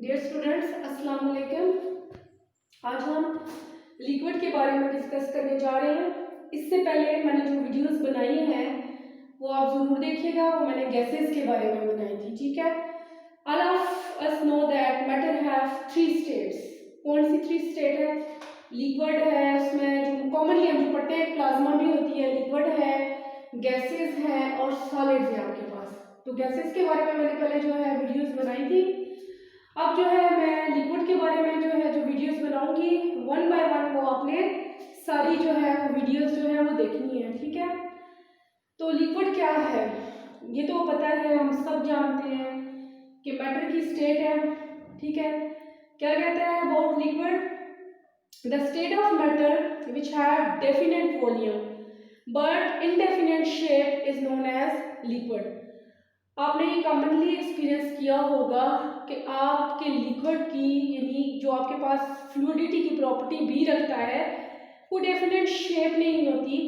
Dear students, अस्सलाम वालेकुम। आज हम लिक्विड के बारे में डिस्कस करने जा रहे हैं। इससे पहले मैंने जो वीडियोस बनाई हैं वो आप ज़रूर देखिएगा। वो मैंने गैसेस के बारे में बनाई थी, ठीक है। All of us know that matter have three states. कौन सी थ्री स्टेट है? लिक्विड है, उसमें जो कॉमनली हम जो पढ़ते हैं प्लाज्मा भी होती है, लिक्विड है, गैसेस हैं और सॉलिड्स हैं आपके पास। तो गैसेस के बारे में मैंने पहले जो है वीडियोस बनाई थी। अब जो है मैं लिक्विड के बारे में जो वीडियोस बनाऊंगी, वन बाय वन वो आपने सारी जो है वो वीडियोस जो है वो देखनी है, ठीक है। तो लिक्विड क्या है ये तो पता है, हम सब जानते हैं कि मैटर की स्टेट है, ठीक है। क्या कहता है about liquid? The state of matter which have definite volume but indefinite shape is known as liquid. आपने ये कॉमनली एक्सपीरियंस किया होगा कि आपके लिक्विड की यानी जो आपके पास फ्लूइडिटी की प्रॉपर्टी भी रखता है वो डेफिनेट शेप नहीं होती।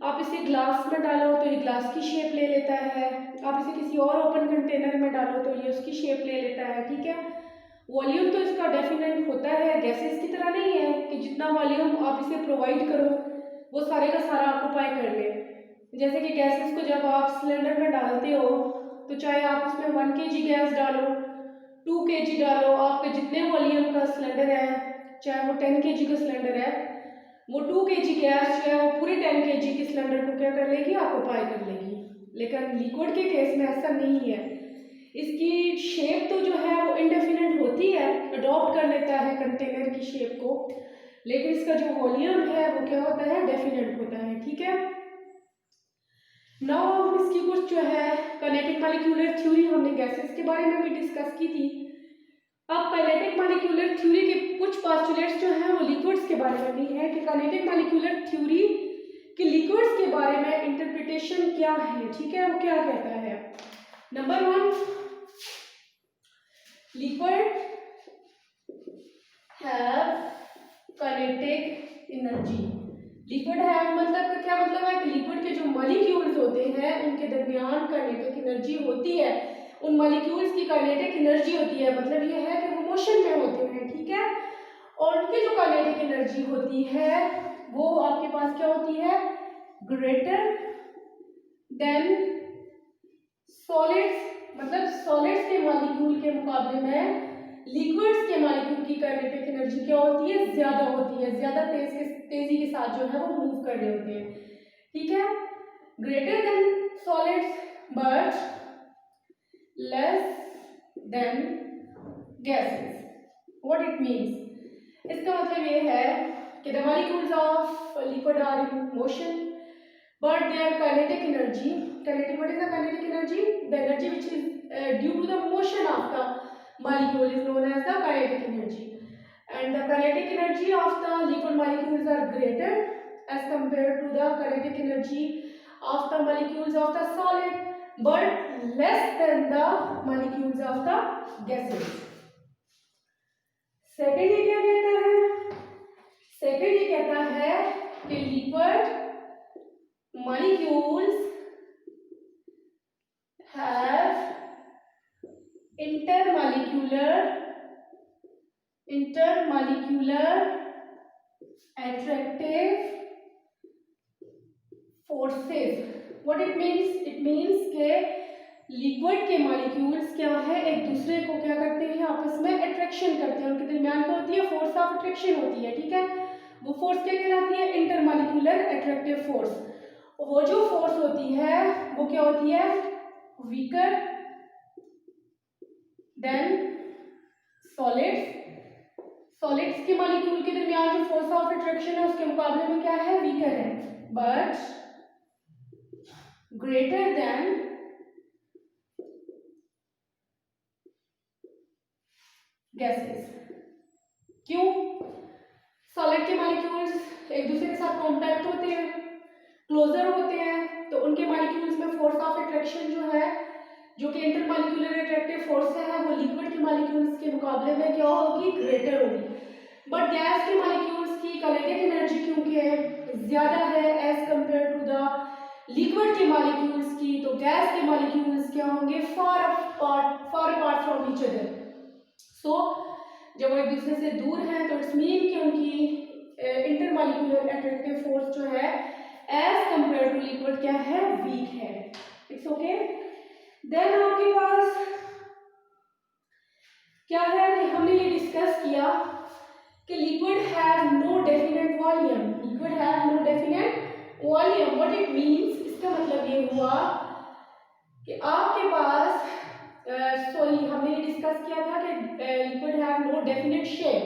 आप इसे ग्लास में डालो तो ये ग्लास की शेप ले लेता है, आप इसे किसी और ओपन कंटेनर में डालो तो ये उसकी शेप ले लेता है, ठीक है। वॉल्यूम तो इसका डेफिनेट होता है, गैसेस की तरह नहीं है कि जितना वॉल्यूम आप इसे प्रोवाइड करो वो सारे का सारा ऑक्यूपाई कर ले। जैसे कि गैसेस को जब आप सिलेंडर में डालते हो तो चाहे आप उसमें 1 kg गैस डालो, 2 kg डालो, आपके जितने वॉल्यूम का सिलेंडर है, चाहे वो 10 kg का सिलेंडर है, वो 2 kg गैस जो है वो पूरे 10 kg के सिलेंडर को क्या कर लेगी? ऑक्यूपाई कर लेगी। लेकिन लिक्विड के केस में ऐसा नहीं है। इसकी शेप तो जो है वो इनडेफिनेट होती है, अडॉप्ट कर लेता है कंटेनर की शेप को, लेकिन इसका जो वॉल्यूम है वो क्या होता है? डेफिनेट होता है, ठीक है। नाउ हम इसकी कुछ जो है काइनेटिक मॉलिक्यूलर थ्योरी हमने गैसेस के बारे में भी डिस्कस की थी। अब काइनेटिक मॉलिक्यूलर थ्योरी के कुछ पोस्टुलेट्स जो हैं वो लिक्विड्स के बारे में भी है कि काइनेटिक मॉलिक्यूलर थ्योरी कि लिक्विड्स के बारे में इंटरप्रिटेशन क्या है, ठीक है। वो क्या कहता है? Number 1, liquid have kinetic energy. Liquid है मतलब क्या मतलब है कि लिक्विड के जो मॉलिक्यूल्स होते हैं उनके दरमियान काइनेटिक एनर्जी होती है। उन मॉलिक्यूल्स की काइनेटिक एनर्जी होती है, मतलब ये है कि वो मोशन में होते हैं, ठीक है। और उनकी जो काइनेटिक एनर्जी होती है वो आपके पास क्या होती है? Greater than solids. मतलब सॉलिड्स के मॉलिक्यूल के मुकाबले में लिक्विड्स के मॉलिक्यूल की काइनेटिक एनर्जी क्या होती है? ज्यादा होती है, ज्यादा तेजी के साथ जो है वो मूव कर रहे होते हैं, ठीक है। Greater than solids but less than gases. What it means? इसका मतलब ये है कि the molecules of liquid are in motion but their kinetic energy, what is the kinetic energy? The energy which is due to the motion of the molecule is known as the kinetic energy, and the kinetic energy of the liquid molecules are greater as compared to the kinetic energy of the molecules of the solid but less than the molecules of the gases. Second ये क्या कहता है? Second ये कहता है कि liquid molecules have intermolecular attractive forces. What it means? It means के liquid के मॉलिक्यूल्स क्या है, एक दूसरे को क्या करते हैं? आपस में अट्रैक्शन करते हैं। उनके दरमियान क्या होती है? फोर्स ऑफ अट्रैक्शन होती है, ठीक है। वो फोर्स क्या कहलाती है? Intermolecular attractive force. वो जो फोर्स होती है वो क्या होती है? वीकर देन सॉलिड्स के मॉलिक्यूल के दरमियान जो फोर्स ऑफ अट्रैक्शन है उसके मुकाबले में क्या है? वीकर है बट ग्रेटर देन गैसेस। क्यों? सॉलिड के मॉलिक्यूल्स एक दूसरे के साथ कॉन्टैक्ट होते हैं, क्लोजर होते हैं, तो उनके मॉलिक्यूल्स में फोर्स ऑफ अट्रैक्शन जो है, जो कि इंटरमॉलिक्यूलर अट्रैक्टिव फोर्स है, वो लिक्विड के मॉलिक्यूल्स के मुकाबले में क्या होगी? ग्रेटर होगी। बट गैस के मॉलिक्यूल्स की काइनेटिक एनर्जी क्योंकि ज्यादा है as compare to the liquid के मॉलिक्यूल्स की, तो गैस के मॉलिक्यूल्स क्या होंगे? Far apart from each other. So जब वो एक दूसरे से दूर हैं तो इट्स मीन कि उनकी इंटरमॉलिक्यूलर अट्रैक्टिव फोर्स जो है एज कंपेयर टू लिक्विड क्या है, वीक है। It's okay. देन आपके पास क्या है कि हमने ये डिस्कस किया कि liquid have no definite volume. Liquid have no definite volume, what it means, इसका मतलब ये हुआ कि आपके पास हमने ये डिस्कस किया था कि liquid have no definite shape,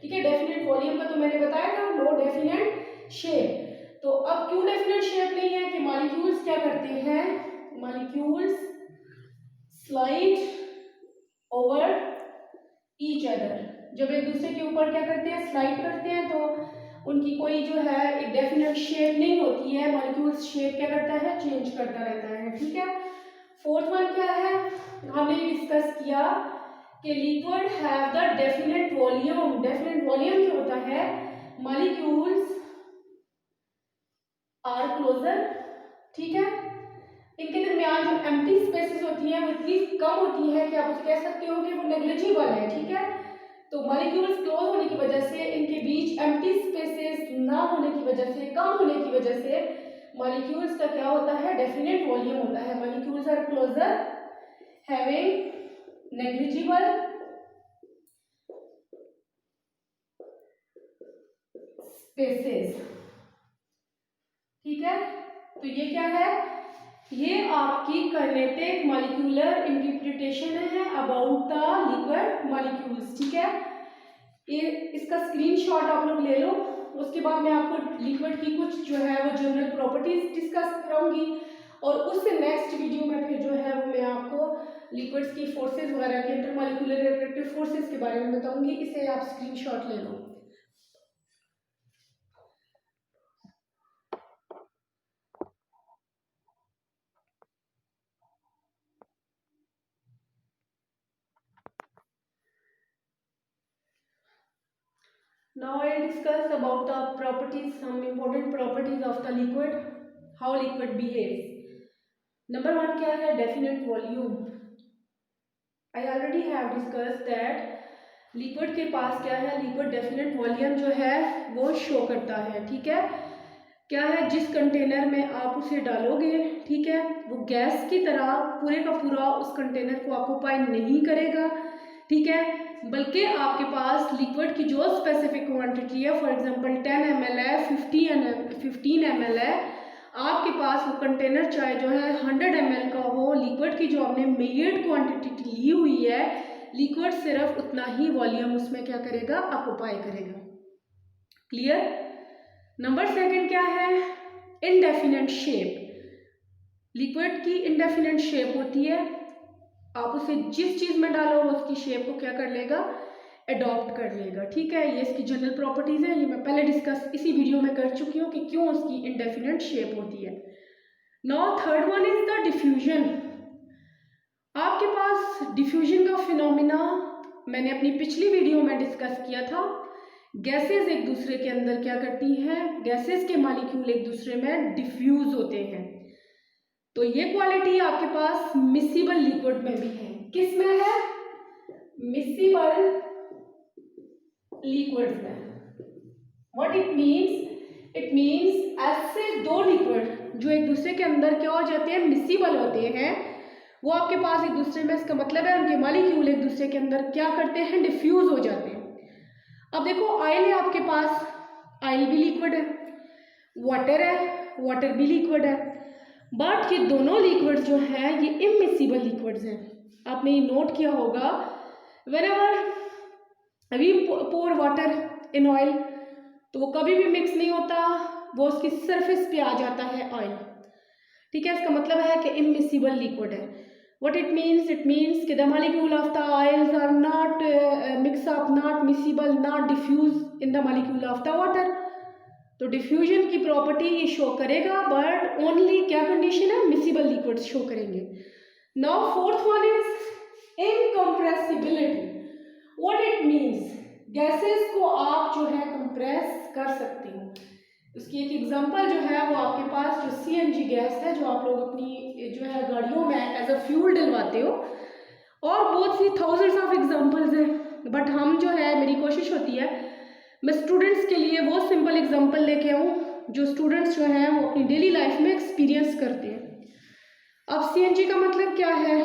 ठीक है। डेफिनेट वॉल्यूम का तो मैंने बताया था, नो डेफिनेट शेप। तो अब क्यों डेफिनेट शेप नहीं है कि मॉलिक्यूल्स क्या करते हैं, molecules slide over each other. जब एक दूसरे के ऊपर क्या करते हैं, स्लाइड करते हैं, तो उनकी कोई जो है एक डेफिनेट शेप नहीं होती है। मॉलिक्यूल्स शेप क्या करता है, चेंज करता रहता है, ठीक है। फोर्थ वन क्या है, हमने डिस्कस किया कि liquid have the definite volume. Definite volume क्या होता है, मॉलिक्यूल्स आर क्लोजर, ठीक है। इनके दरमियान जो एम्प्टी स्पेसेस होती हैं वो इतनी कम होती है कि आप उसे कह सकते हो कि वो नेग्लिजिबल है, ठीक है। तो मॉलिक्यूल्स क्लोज होने की वजह से, इनके बीच एम्प्टी स्पेसेस ना होने की वजह से, कम होने की वजह से मॉलिक्यूल्स का क्या होता है, डेफिनेट वॉल्यूम होता है। Molecules are closer having negligible spaces, ठीक है। तो ये क्या है, ये आपकी काइनेटिक मॉलिक्यूलर इंटरप्रिटेशन है अबाउट द लिक्विड मॉलिक्यूल्स, ठीक है। ये इसका स्क्रीनशॉट आप लोग ले लो। उसके बाद मैं आपको लिक्विड की कुछ जो है वो जनरल प्रॉपर्टीज डिस्कस कराऊंगी, और उससे नेक्स्ट वीडियो में फिर जो है वो मैं आपको लिक्विड्स की फोर्सेस वगैरह के इंटरमॉलिक्यूलर अट्रैक्टिव फोर्सेस के बारे में बताऊंगी। इसे आप स्क्रीनशॉट ले लो। Now I'll discuss about the properties, some important properties of the liquid, how liquid behaves. Number one क्या है, definite volume. I already have discussed that liquid के पास क्या है, liquid definite volume जो है वो शो करता है, ठीक है। क्या है, जिस कंटेनर में आप उसे डालोगे, ठीक है, वो गैस की तरह पूरे का पूरा उस कंटेनर को ऑक्यूपाई नहीं करेगा, ठीक है, बल्कि आपके पास लिक्विड की जो स्पेसिफिक क्वांटिटी है, फॉर एग्जांपल 10 ml है, 15 ml है, आपके पास वो कंटेनर चाहे जो है 100 ml का हो, लिक्विड की जो आपने मेजर्ड क्वांटिटी ली हुई है, लिक्विड सिर्फ उतना ही वॉल्यूम उसमें क्या करेगा, ऑक्यूपाई करेगा। क्लियर। नंबर सेकंड क्या है, इनडेफिनेट शेप। लिक्विड की इनडेफिनेट शेप होती है, आप उसे जिस चीज में डालो वो उसकी शेप को क्या कर लेगा, अडॉप्ट कर लेगा, ठीक है। ये इसकी जनरल प्रॉपर्टीज है, ये मैं पहले डिस्कस इसी वीडियो में कर चुकी हूँ कि क्यों उसकी इनडेफिनेट शेप होती है। Now third one is the diffusion. आपके पास डिफ्यूजन का फिनोमिना मैंने अपनी पिछली वीडियो में डिस्कस किया था। गैसेस एक दूसरे के अंदर क्या करती हैं, गैसेस के मॉलिक्यूल एक दूसरे में डिफ्यूज होते हैं। तो ये क्वालिटी आपके पास मिसिबल लिक्विड में भी है। किस में है, मिसिबल लिक्विड में। What it means, it means ऐसे दो लिक्विड जो एक दूसरे के अंदर क्या हो जाते हैं, मिसिबल होते हैं, वो आपके पास एक दूसरे में, इसका मतलब है उनके मॉलिक्यूल एक दूसरे के अंदर क्या करते हैं, डिफ्यूज हो जाते हैं। अब देखो, ऑयल है आपके पास, ऑयल भी लिक्विड है, वाटर है, वाटर भी लिक्विड है, बट ये दोनों लिक्विड जो है ये इमिसिबल लिक्विड्स हैं। आपने ये नोट किया होगा, whenever we pour water in oil तो वो कभी भी मिक्स नहीं होता, वो उसकी सरफेस पे आ जाता है ऑयल, ठीक है। इसका मतलब है कि इमिसिबल लिक्विड है। What it means? It means कि the molecule of the oils are not mix up, not miscible, not diffuse in the molecule of the water. तो डिफ्यूजन की प्रॉपर्टी ये शो करेगा, बट ओनली क्या condition है, miscible liquids show करेंगे। Now fourth one is incompressibility. What it means, gases को आप जो है कंप्रेस कर सकते हो। उसकी एक एग्जांपल जो है वो आपके पास जो CNG गैस है, जो आप लोग अपनी जो है गाड़ियों में एज अ फ्यूल डलवाते हो, और बहुत सी थाउजेंड्स ऑफ एग्जांपल्स हैं। बट हम जो है, मेरी कोशिश होती है मैं स्टूडेंट्स के लिए वो सिंपल एग्जांपल लेके आऊँ जो स्टूडेंट्स जो हैं वो अपनी डेली लाइफ में एक्सपीरियंस करते हैं। अब सीएनजी का मतलब क्या है?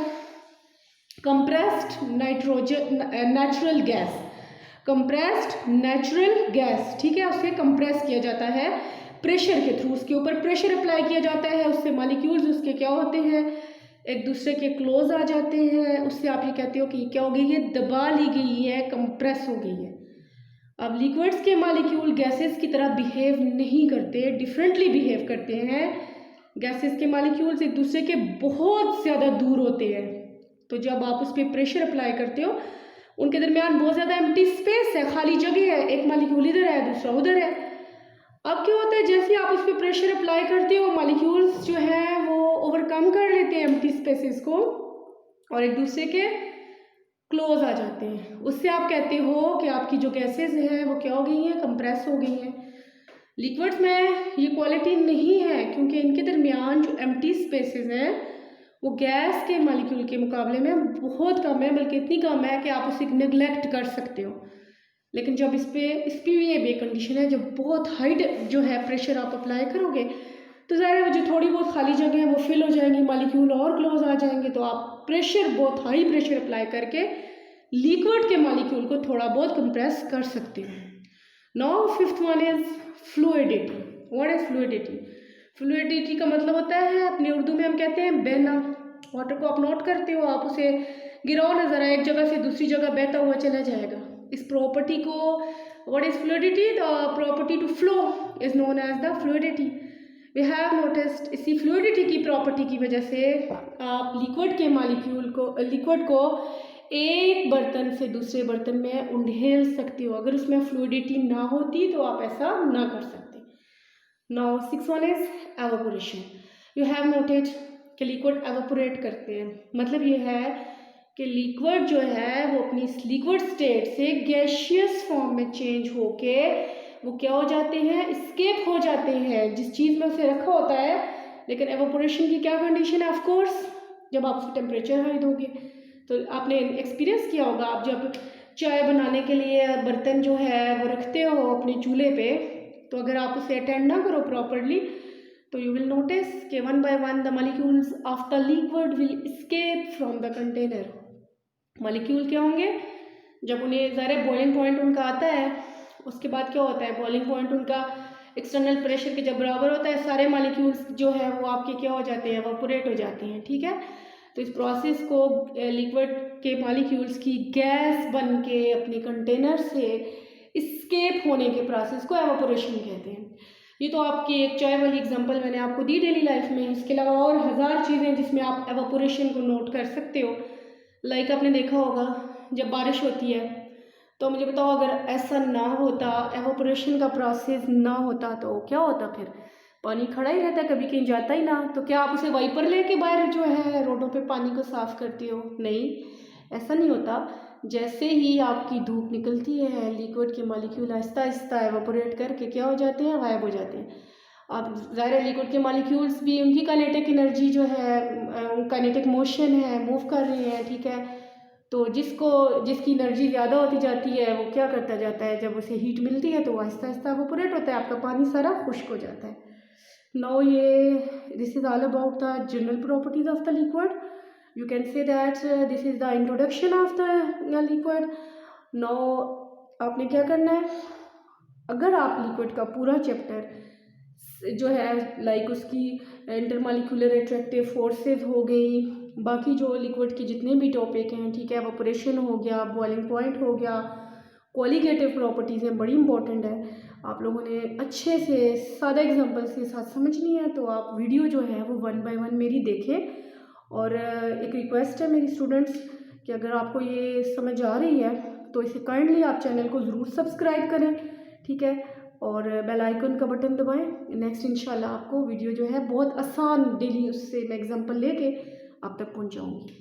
Compressed nitrogen natural gas, compressed natural gas, ठीक है। उसे कंप्रेस किया जाता है प्रेशर के थ्रू, उसके ऊपर प्रेशर अप्लाई किया जाता है, उससे मॉलिक्यूल्स उसके क्या होते हैं, एक दूसरे के क्लोज आ जाते हैं, उससे आप ये कहते हो कि क्या हो गई है, दबा ली गई है, कंप्रेस हो गई है। अब लिक्विड्स के मॉलिक्यूल गैसेस की तरह बिहेव नहीं करते, डिफरेंटली बिहेव करते हैं। गैसेस के मॉलिक्यूल्स एक दूसरे के बहुत ज़्यादा दूर होते हैं, तो जब आप उस पर प्रेशर अप्लाई करते हो उनके दरमियान बहुत ज़्यादा एम्प्टी स्पेस है, खाली जगह है, एक मॉलिक्यूल इधर है दूसरा उधर है। अब क्या होता है, जैसे आप उस पर प्रेशर अप्लाई करते हो मॉलिक्यूल्स जो है वो ओवरकम कर लेते हैं एम्प्टी स्पेसेस को और एक दूसरे के क्लोज आ जाते हैं। उससे आप कहते हो कि आपकी जो गैसेस हैं वो क्या हो गई हैं, कंप्रेस हो गई हैं। लिक्विड्स में ये क्वालिटी नहीं है क्योंकि इनके दरमियान जो एम्प्टी स्पेसेस हैं वो गैस के मॉलिक्यूल के मुकाबले में बहुत कम है, बल्कि इतनी कम है कि आप उसे नेग्लेक्ट कर सकते हो। लेकिन जब इस पर भी ये कंडीशन है, जब बहुत हाई जो है प्रेशर आप अप्लाई करोगे तो ज़ाहिर है जो थोड़ी बहुत खाली जगह है वो फिल हो जाएंगी, मॉलिक्यूल और क्लोज आ जाएंगे, तो आप प्रेशर बहुत हाई प्रेशर अप्लाई करके लिक्विड के मॉलिक्यूल को थोड़ा बहुत कंप्रेस कर सकते हो। Now fifth one is fluidity. What is fluidity? Fluidity का मतलब होता है, अपनी उर्दू में हम कहते हैं बहना। वाटर को आप नोट करते हो, आप उसे गिराओ ना ज़रा, एक जगह से दूसरी जगह बहता हुआ चला जाएगा। इस प्रॉपर्टी को, what is fluidity? The property to flow is known as the fluidity. We have noticed इसी फ्लूइडिटी की प्रॉपर्टी की वजह से आप लिक्विड के मॉलिक्यूल को, लिक्विड को एक बर्तन से दूसरे बर्तन में उंडेल सकते हो। अगर उसमें फ्लूइडिटी ना होती तो आप ऐसा ना कर सकते। Now six one is evaporation. You have noted कि लिक्विड एवापोरेट करते हैं, मतलब ये है कि लिक्विड जो है वो अपनी लिक्विड स्टेट से गैशियस फॉर्म में चेंज होके वो क्या हो जाते हैं, एस्केप हो जाते हैं जिस चीज़ में उसे रखा होता है। लेकिन एवापोरेशन की क्या कंडीशन है? ऑफ कोर्स जब आप उसका टेम्परेचर हाई दोगे, तो आपने एक्सपीरियंस किया होगा, आप जब चाय बनाने के लिए बर्तन जो है वो रखते हो अपने चूल्हे पे, तो अगर आप उसे अटेंड ना करो प्रॉपरली तो यू विल नोटिस कि one by one the molecules of the liquid will escape from the container. Molecule क्या होंगे, जब उन्हें ज़रा बॉइलिंग पॉइंट उनका आता है, उसके बाद क्या होता है, बॉइलिंग पॉइंट उनका एक्सटर्नल प्रेशर के जब बराबर होता है, सारे मॉलिक्यूल्स जो है वो आपके क्या हो जाते हैं, एवापोरेट हो जाते हैं, ठीक है। तो इस प्रोसेस को लिक्विड के मॉलिक्यूल्स की गैस बन के अपने कंटेनर से एस्केप होने के प्रोसेस को एवापोरेशन कहते हैं। ये तो आपकी एक चाय वाली एग्जांपल मैंने आपको दी डेली लाइफ में। इसके अलावा और हज़ार चीज़ें जिसमें आप एवापोरेशन को नोट कर सकते हो। लाइक आपने देखा होगा जब बारिश होती है, तो मुझे बताओ अगर ऐसा ना होता, एवापोरेशन का प्रोसेस ना होता तो क्या होता? फिर पानी खड़ा ही रहता, कभी कहीं जाता ही ना। तो क्या आप उसे वाइपर लेके बाहर जो है रोडों पे पानी को साफ करते हो? नहीं, ऐसा नहीं होता। जैसे ही आपकी धूप निकलती है, लिक्विड के मॉलिक्यूल आहिस्ता आहिस्ता एवापोरेट करके क्या हो जाते हैं, गायब हो जाते हैं। अब ज़ाहिर लिक्विड के मॉलिक्यूल्स भी उनकी काइनेटिक एनर्जी जो है, काइनेटिक मोशन है, मूव कर रही है, ठीक है। तो जिसकी एनर्जी ज़्यादा होती जाती है वो क्या करता जाता है, जब उसे हीट मिलती है तो वो आहिस्ता आहिस्ता एवापोरेट होता है, आपका पानी सारा खुश्क हो जाता है। Now this is all about the general properties of the liquid. You can say that this is the introduction of the liquid. Now आपने क्या करना है, अगर आप लिक्विड का पूरा चैप्टर जो है लाइक उसकी इंटरमॉलिक्यूलर अट्रैक्टिव फोर्सेस हो गई, बाकी जो लिक्विड के जितने भी टॉपिक हैं, ठीक है, एवापोरेशन हो गया, बॉइलिंग पॉइंट हो गया, क्वालिटेटिव प्रॉपर्टीज़ हैं, बड़ी इंपॉर्टेंट है। आप लोगों ने अच्छे से सादा एग्जांपल्स के साथ समझनी है, तो आप वीडियो जो है वो वन बाय वन मेरी देखें। और एक रिक्वेस्ट है मेरी स्टूडेंट्स कि अगर आपको ये समझ आ रही है तो इसे काइंडली आप चैनल को ज़रूर सब्सक्राइब करें, ठीक है, और बेल आइकन का बटन दबाएं। नेक्स्ट इंशाल्लाह आपको वीडियो जो है बहुत आसान डेली उससे मैं एग्जांपल लेके आप तक पहुंचाऊंगी।